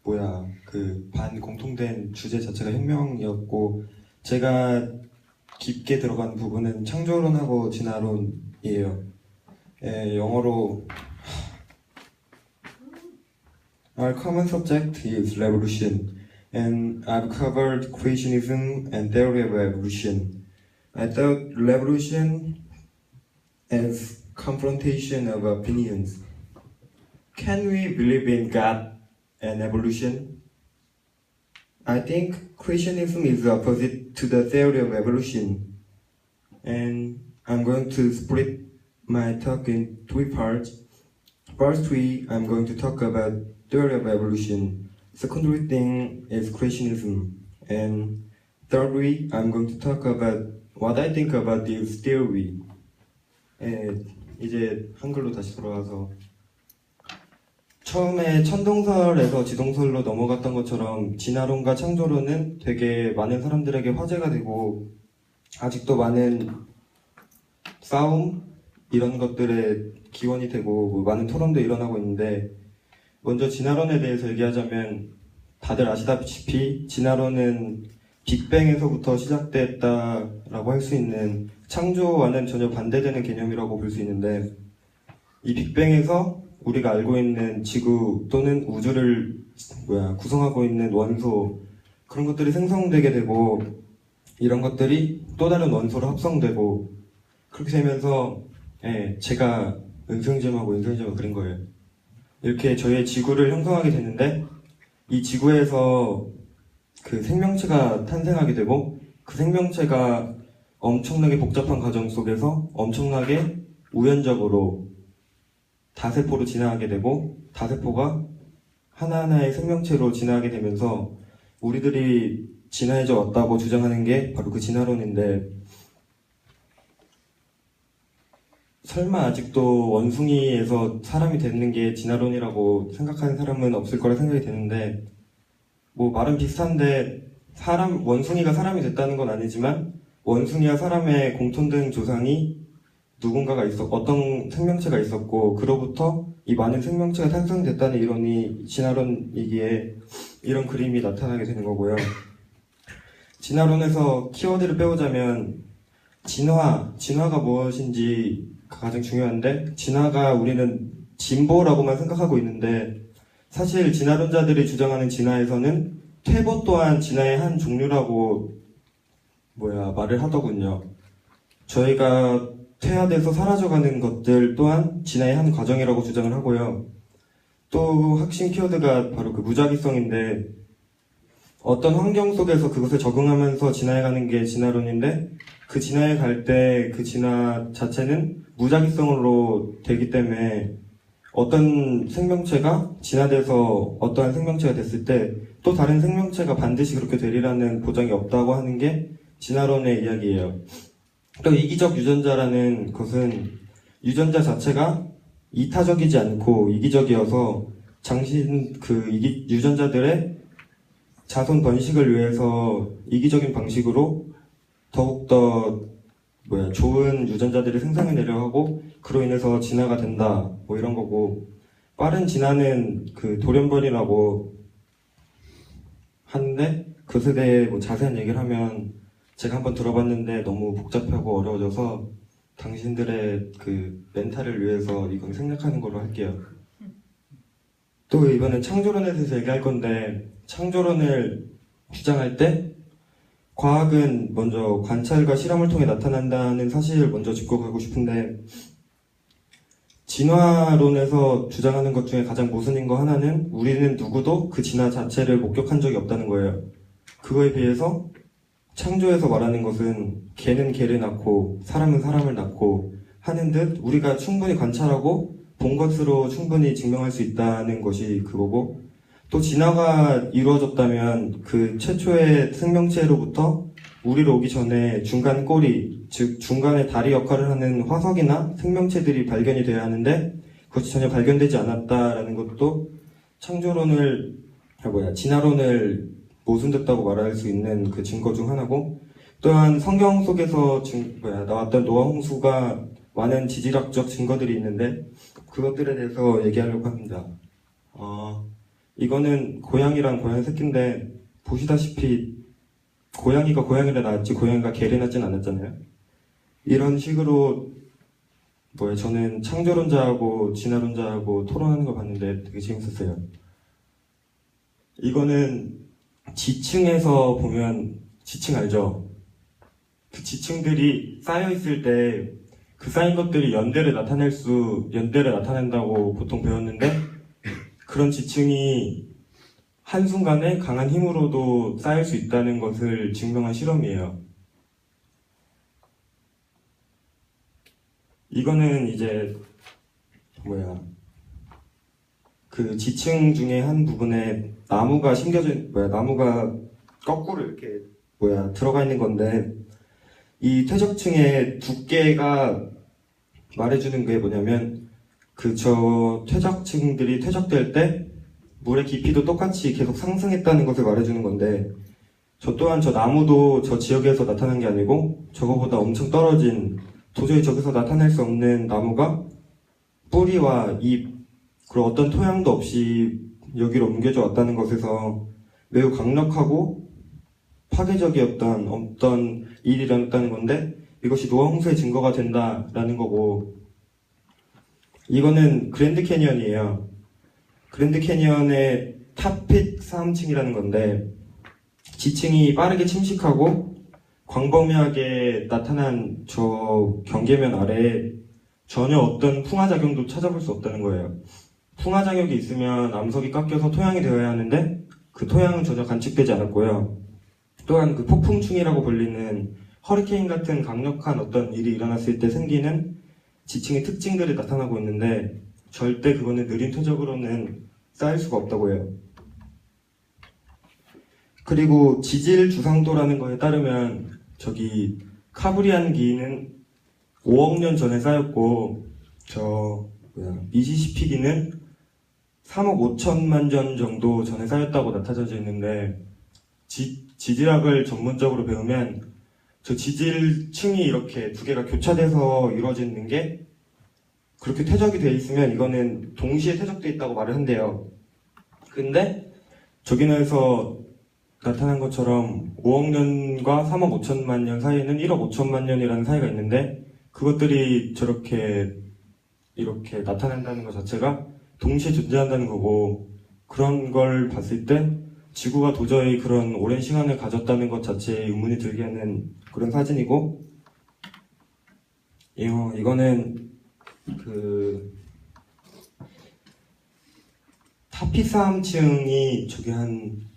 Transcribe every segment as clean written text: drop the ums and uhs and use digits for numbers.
그 반 공통된 주제 자체가 혁명이었고, 제가 깊게 들어간 부분은 창조론하고 진화론이에요. 영어로 Our common subject is revolution, and I've covered creationism and theory of evolution. I thought revolution as confrontation of opinions. Can we believe in God and evolution? I think creationism is the opposite to the theory of evolution. And I'm going to split my talk in three parts. Part 3, I'm going to talk about theory of evolution. Secondary thing is creationism. And thirdly, I'm going to talk about what I think about this theory. 이제 한글로 다시 돌아와서 처음에 천동설에서 지동설로 넘어갔던 것처럼 진화론과 창조론은 되게 많은 사람들에게 화제가 되고 아직도 많은 싸움 이런 것들에 기원이 되고 많은 토론도 일어나고 있는데, 먼저 진화론에 대해서 얘기하자면 다들 아시다시피 진화론은 빅뱅에서부터 시작됐다라고 할 수 있는 창조와는 전혀 반대되는 개념이라고 볼 수 있는데, 이 빅뱅에서 우리가 알고 있는 지구 또는 우주를 구성하고 있는 원소, 그런 것들이 생성되게 되고 이런 것들이 또 다른 원소로 합성되고, 그렇게 되면서 제가 은수형제하고 은수형제가 그린 거예요. 이렇게 저희의 지구를 형성하게 되는데, 이 지구에서 그 생명체가 탄생하게 되고, 그 생명체가 엄청나게 복잡한 과정 속에서 엄청나게 우연적으로 다세포로 진화하게 되고, 다세포가 하나하나의 생명체로 진화하게 되면서 우리들이 진화해져 왔다고 주장하는 게 바로 그 진화론인데, 설마 아직도 원숭이에서 사람이 되는 게 진화론이라고 생각하는 사람은 없을 거라 생각이 되는데, 말은 비슷한데 원숭이가 사람이 됐다는 건 아니지만 원숭이와 사람의 공통된 조상이 누군가가 어떤 생명체가 있었고, 그로부터 이 많은 생명체가 탄생됐다는 이론이 진화론이기에 이런 그림이 나타나게 되는 거고요. 진화론에서 키워드를 빼오자면 진화가 무엇인지 가장 중요한데, 진화가 우리는 진보라고만 생각하고 있는데, 사실 진화론자들이 주장하는 진화에서는 퇴보 또한 진화의 한 종류라고 말을 하더군요. 저희가 퇴화돼서 사라져가는 것들 또한 진화의 한 과정이라고 주장을 하고요. 또 핵심 키워드가 바로 그 무작위성인데, 어떤 환경 속에서 그것에 적응하면서 진화해가는 게 진화론인데, 그 진화에 갈 때 그 진화 자체는 무작위성으로 되기 때문에 어떤 생명체가 진화돼서 어떠한 생명체가 됐을 때 또 다른 생명체가 반드시 그렇게 되리라는 보장이 없다고 하는 게 진화론의 이야기예요. 또 이기적 유전자라는 것은 유전자 자체가 이타적이지 않고 이기적이어서 유전자들의 자손 번식을 위해서 이기적인 방식으로 더욱더 좋은 유전자들을 생산해내려 하고, 그로 인해서 진화가 된다 이런 거고, 빠른 진화는 그 돌연변이라고 하는데, 그것에 대해 자세한 얘기를 하면 제가 한번 들어봤는데 너무 복잡하고 어려워져서 당신들의 그 멘탈을 위해서 이건 생략하는 걸로 할게요. 또 이번엔 창조론에 대해서 얘기할 건데, 창조론을 주장할 때 과학은 먼저 관찰과 실험을 통해 나타난다는 사실을 먼저 짚고 가고 싶은데, 진화론에서 주장하는 것 중에 가장 모순인 거 하나는 우리는 누구도 그 진화 자체를 목격한 적이 없다는 거예요. 그거에 비해서 창조에서 말하는 것은 개는 개를 낳고 사람은 사람을 낳고 하는 듯 우리가 충분히 관찰하고 본 것으로 충분히 증명할 수 있다는 것이 그거고, 또 진화가 이루어졌다면 그 최초의 생명체로부터 우리로 오기 전에 중간 꼬리, 즉 중간에 다리 역할을 하는 화석이나 생명체들이 발견이 돼야 하는데 그것이 전혀 발견되지 않았다라는 것도 진화론을 모순됐다고 말할 수 있는 그 증거 중 하나고, 또한 성경 속에서 나왔던 노아 홍수가 많은 지질학적 증거들이 있는데 그것들에 대해서 얘기하려고 합니다. 이거는 고양이랑 고양이 새끼인데 보시다시피 고양이가 고양이를 낳았지 고양이가 개를 낳진 않았잖아요. 이런 식으로 저는 창조론자하고 진화론자하고 토론하는 거 봤는데 되게 재밌었어요. 이거는 지층에서 보면 지층 알죠? 그 지층들이 쌓여 있을 때 그 쌓인 것들이 연대를 나타낸다고 보통 배웠는데 그런 지층이 한순간에 강한 힘으로도 쌓일 수 있다는 것을 증명한 실험이에요. 이거는 이제 그 지층 중에 한 부분에 나무가 나무가 거꾸로 이렇게 들어가 있는 건데 이 퇴적층의 두께가 말해주는 게 뭐냐면 퇴적층들이 퇴적될 때 물의 깊이도 똑같이 계속 상승했다는 것을 말해주는 건데 저 또한 저 나무도 저 지역에서 나타난 게 아니고 저거보다 엄청 떨어진 도저히 저기서 나타낼 수 없는 나무가 뿌리와 잎 그리고 어떤 토양도 없이 여기로 옮겨져 왔다는 것에서 매우 강력하고 파괴적이었던 어떤 일이 일어났다는 건데 이것이 노아 홍수의 증거가 된다라는 거고 이거는 그랜드 캐니언이에요. 그랜드 캐니언의 탑핏 3층이라는 건데 지층이 빠르게 침식하고 광범위하게 나타난 저 경계면 아래에 전혀 어떤 풍화작용도 찾아볼 수 없다는 거예요. 풍화작용이 있으면 암석이 깎여서 토양이 되어야 하는데 그 토양은 전혀 관측되지 않았고요. 또한 그 폭풍충이라고 불리는 허리케인 같은 강력한 어떤 일이 일어났을 때 생기는 지층의 특징들이 나타나고 있는데 절대 그거는 느린 퇴적으로는 쌓일 수가 없다고 해요. 그리고 지질 주상도라는 거에 따르면 카브리안 기는 5억 년 전에 쌓였고 미시시피 기는 3억 5천만 년 정도 전에 쌓였다고 나타져져 있는데 지질학을 전문적으로 배우면 저 지질층이 이렇게 두 개가 교차돼서 이루어지는 게 그렇게 퇴적이 돼 있으면 이거는 동시에 퇴적돼 있다고 말을 한대요. 근데 저기에서 나타난 것처럼 5억 년과 3억 5천만 년 사이에는 1억 5천만 년이라는 사이가 있는데 그것들이 이렇게 나타난다는 것 자체가 동시에 존재한다는 거고 그런 걸 봤을 때 지구가 도저히 그런 오랜 시간을 가졌다는 것 자체에 의문이 들게 하는 그런 사진이고 이거는 타피사함층이 한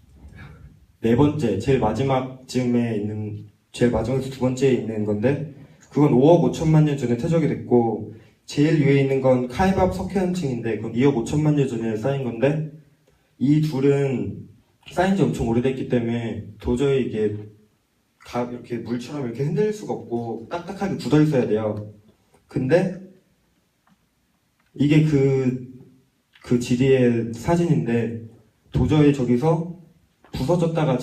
네 번째, 제일 마지막에서 두 번째에 있는 건데 그건 5억 5천만 년 전에 퇴적이 됐고 제일 위에 있는 건 카이밥 석회암층인데 그건 2억 5천만 년 전에 쌓인 건데 이 둘은 쌓인 지 엄청 오래됐기 때문에 도저히 이게 이렇게 물처럼 이렇게 흔들릴 수가 없고 딱딱하게 굳어 있어야 돼요. 근데 이게 그 지리의 사진인데 도저히 저기서 부서졌다가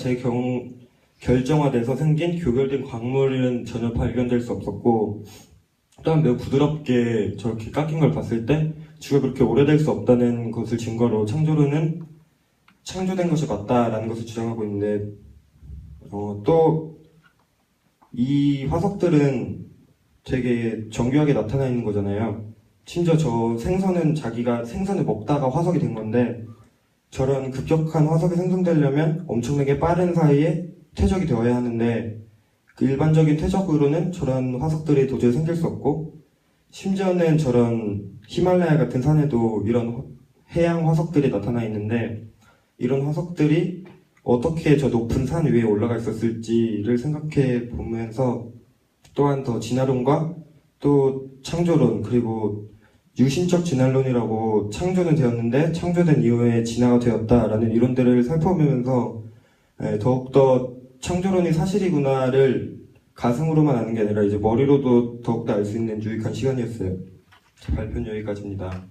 결정화돼서 생긴 교결된 광물은 전혀 발견될 수 없었고 또한 매우 부드럽게 저렇게 깎인 걸 봤을 때 지구가 그렇게 오래될 수 없다는 것을 증거로 창조론은 창조된 것이 맞다라는 것을 주장하고 있는데 또 이 화석들은 되게 정교하게 나타나 있는 거잖아요. 심지어 저 생선은 자기가 생선을 먹다가 화석이 된 건데 저런 급격한 화석이 생성되려면 엄청나게 빠른 사이에 퇴적이 되어야 하는데 그 일반적인 퇴적으로는 저런 화석들이 도저히 생길 수 없고 심지어는 저런 히말라야 같은 산에도 이런 해양 화석들이 나타나 있는데 이런 화석들이 어떻게 저 높은 산 위에 올라가 있었을지를 생각해 보면서 또한 더 진화론과 또 창조론 그리고 유신적 진화론이라고 창조는 되었는데 창조된 이후에 진화가 되었다라는 이론들을 살펴보면서 더욱더 창조론이 사실이구나를 가슴으로만 아는 게 아니라 이제 머리로도 더욱더 알 수 있는 유익한 시간이었어요. 발표는 여기까지입니다.